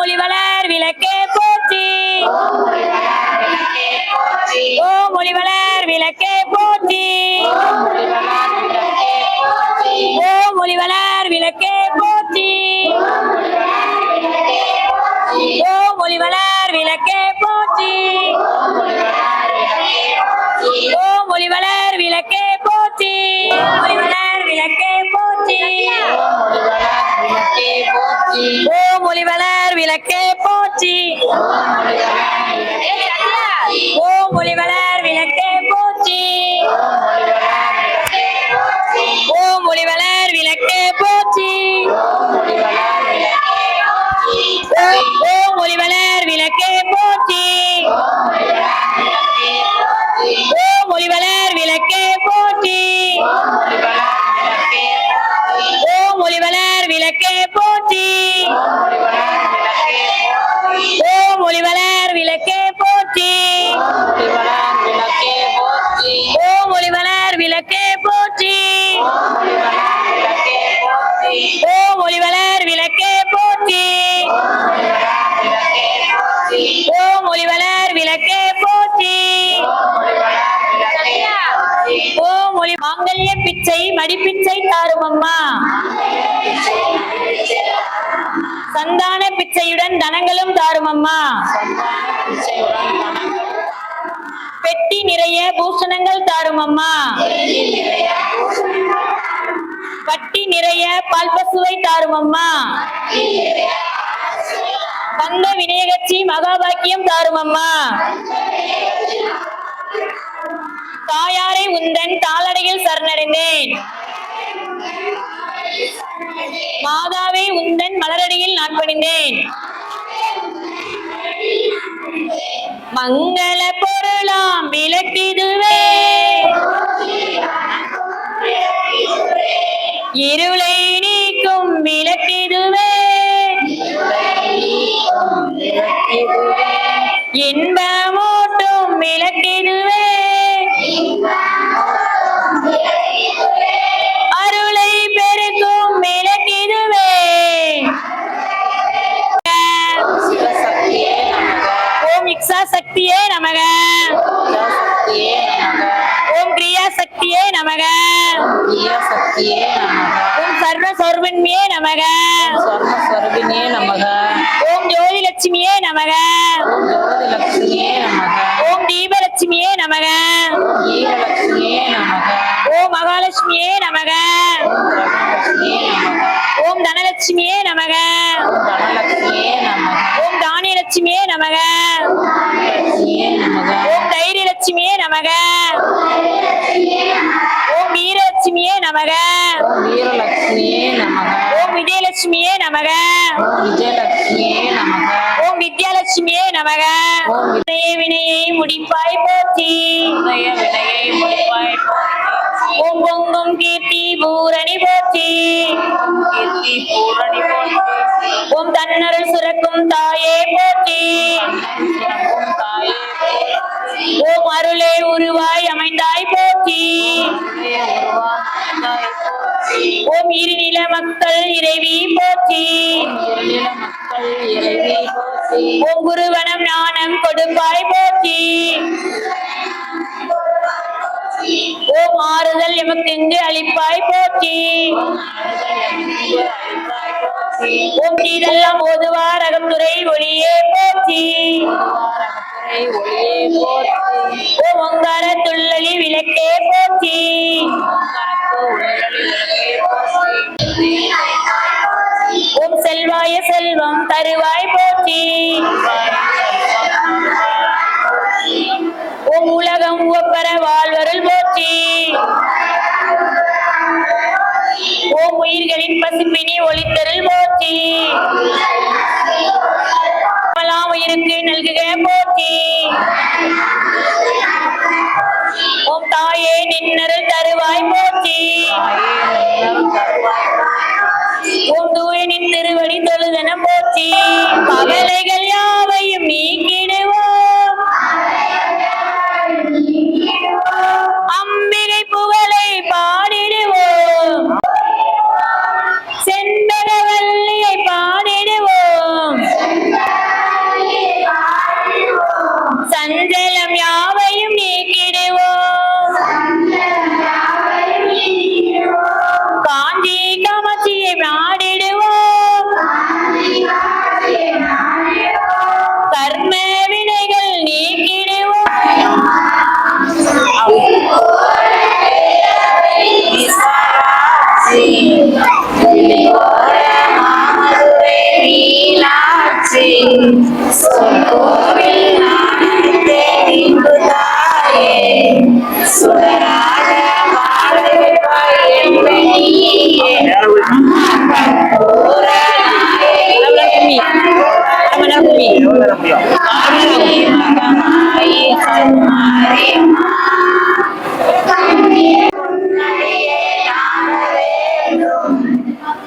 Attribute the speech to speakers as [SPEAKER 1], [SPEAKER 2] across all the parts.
[SPEAKER 1] ஒளிவளர் விளக்கே போற்றி. ஓம் ஒளிவளர் விளக்கே போற்றி. ஓம் ஒளிவளர் விளக்கே போற்றி. ஓம் ஒளிவளர் விளக்கே போற்றி. ஓம் ஒளிவளர் விளக்கே போற்றி. ஒளிவளர் விளக்கே போற்றி. ஓம் ஒளிவளர் விளக்கே போற்றி. ஓம் ஒளிவளர் விளக்கே போற்றி. ஓம் ஒளிவளர் விளக்கே போற்றி. ஓம் ஒளிவளர் விளக்கே போற்றி. ஓம் ஒளிவளர் விளக்கே போற்றி. ஓம் ஒளிவளர் விளக்கே போற்றி. ஓம் ஒளிவளர் விளக்கே போற்றி. ஓம் ஒளிவளர் விளக்கே போற்றி. ஓம் ஒளிவளர் விளக்கே போற்றி. ஓம் ஒளிவளர் விளக்கே போற்றி. ஓம் ஒளி மாங்கல்ய பிச்சை மடிப்பிச்சை தாரும் அம்மா. சந்தான பிச்சையுடன் தனங்களும் தாரும் அம்மா. பெட்டி நிறைய பூஷணங்கள் தாரும் அம்மா. பட்டி நிறைய பால்பசுவை தாரும் அம்மா. கந்த விநாயகச்சி மகாபாக்கியம் தாரும் அம்மா. தாயாரை உந்தன் தாளடையில் சரணடைந்தேன். மாதாவை உந்தன் மலரடியில் நான் பணிந்தேன். மங்கள பொருளாம் விளக்கிதுவே இருளை நீக்கும் விளக்கிதுவே இன்பமூட்டும் விளக்கிதுவே அருளை பெருக்கும் விளக்கிதுவே. ஓம் இக்ஷா சக்தியே நமக. ஓம் கிரியா சக்தியே நமக. ஓம் சர்வ சர்வன்மியே நமக. ஓம் ஜோதி லட்சுமியே நமக. ஓம் தீபலட்சுமியே நமக. ஓம் மகாலட்சுமியே நமக. ஓம் தனலட்சுமியே நமக. ஓம் தானியலட்சுமியே நமக. ஓம் தைரியலட்சுமியே நமக. ஓம் வீரலட்சுமியே நமக. ஓம் விஜயலட்சுமியே நமக. ஓம் வித்யாலட்சுமியே நமக. வினையை முடிப்பாய் போற்றி. ஓம் பொங்கும் கீர்த்தி பூரணி போற்றி. ஓம் தன்னருள் சுரக்கும் தாயே போற்றி. ஓம் அருளே உருவாய் அமைந்தாய் போற்றி. ஓம் இருநில மக்கள் இறைவி போற்றி. ஓம் குருவனம் ஞானம் கொடுப்பாய் போற்றி. ஓம் ஆறுதல் எமக்கென்று அளிப்பாய் போற்றி. ஓம் தீதெல்லாம் ஓதுவார் அகத்துறை ஒளியே போற்றி. ஓம் ஓங்கார துள்ளலி விளக்கே போற்றி. ஓம் செல்வாய செல்வம் தருவாய் போற்றி. ஓம் உலகம் உவப்பர வாழ்வருள் போற்றி. ஓம் உயிர்களின் பசிப்பினி ஒளித்தருள் போற்றி. உயிருக்கு நல்குக போற்றி. ஓம் தாயே நின்னருள் தருவாய் போற்றி. ஓம் தூயனின் திருவடி தொழுதன போற்றி. கவலைகள் யாவையும் நீக்கிடுவோம். அம்பிகை புகழை பாடிடுவோம். செண்பகவல்லியை பாடிடுவோம்.
[SPEAKER 2] காட்சி கோவில் நாணத்தே இன்பு தாயே சுடராக வாழ வைப்பாய் என்னை நீயே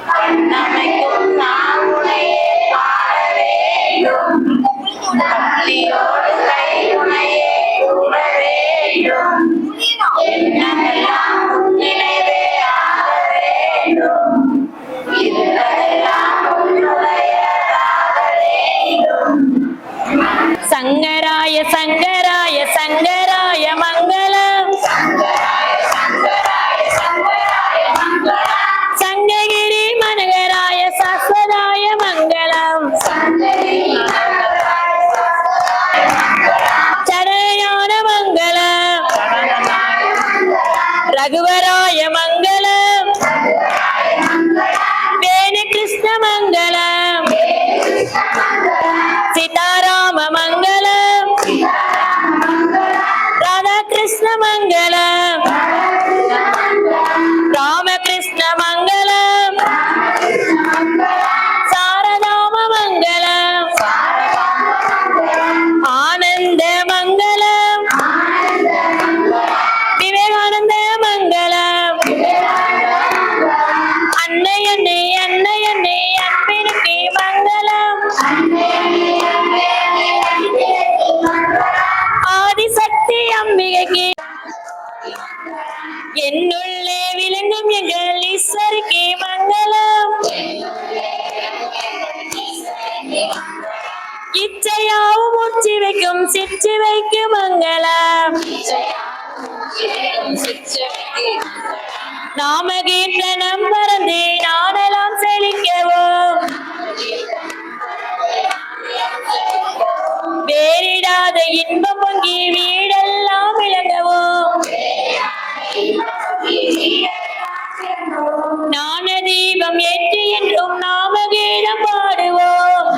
[SPEAKER 2] கண்ணமைக்கும் நாவுனையே பாட வேண்டும் பக்தியோடு கையுனையே கூட வேண்டும் எண்ணமெல்லாம் நினைவே ஆக வேண்டும் இருளெல்லாம் உன்னுடையதாக வேண்டும்
[SPEAKER 1] சங்கராய சங்கராய சங்கராய மங்களம் சங்ககிரி மனகராய சாஸ்வதாய மங்களம் சரயான மங்களம் ரகுவராய மங்களம் வேணு கிருஷ்ண மங்களம் சீதாராம மங்களம் ராதா கிருஷ்ண மங்களம் ராமகிருஷ்ண மங்களம் சாரதாம மங்களம் ஆனந்த மங்களம் விவேகானந்த மங்களம் அன்னை அன்னை அன்னை அன்னை அன்பினுக்கு மங்களம் ஆதிசக்தி அம்பிகைக்கு என்னுள்ளே விளங்கும் எங்கள் ஈஸ்வரிக்கு மங்களம் இச்சையாவும் உச்சி வைக்கும் சிச்சி வைக்கும் மங்களம் நாம கீர்த்தனம் பறந்து நாடெல்லாம் செழிக்கவும் வேறிடாத இன்பம் பொங்கி வீடெல்லாம் விளங்கவும் ஞான தீபம் ஏற்றி என்றும் நாம கீதம் பாடுவோம்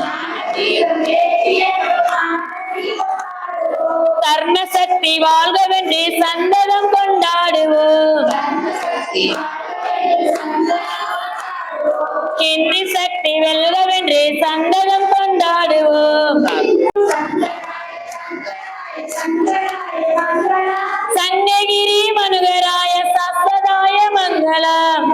[SPEAKER 1] கர்ம சக்தி வாழ்கவென்று சந்ததம் கொண்டாடுவோம் கிந்தி சக்தி வெல்கவென்று சந்ததம் கொண்டாடுவோம் சங்ககிரி மனுகராய சாஸ்வதாய மங்களம்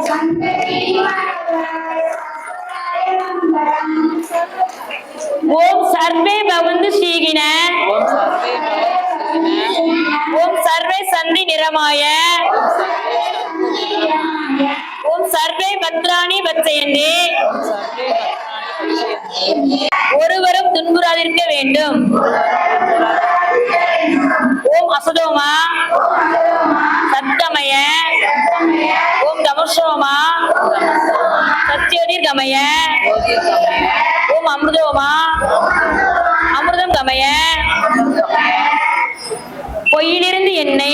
[SPEAKER 1] ஓம் சர்வே பவந்து ஸ்ரீகின ஓம் சர்வே சந்தி நிறமாய ஓம் சர்வே பத்ராணி பச்சையந்தே ஒருவரும் துன்புறாதிருக்க வேண்டும். ஓம் அசுதோமா சத்தமய ஓம் தமசோமா சத்யோதிர்கமய ஓம் அமிர்தோமா அமிர்தம் கமய பொய்யிலிருந்து என்னை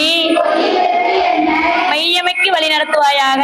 [SPEAKER 1] மையமைக்கு வழி நடத்துவாயாக.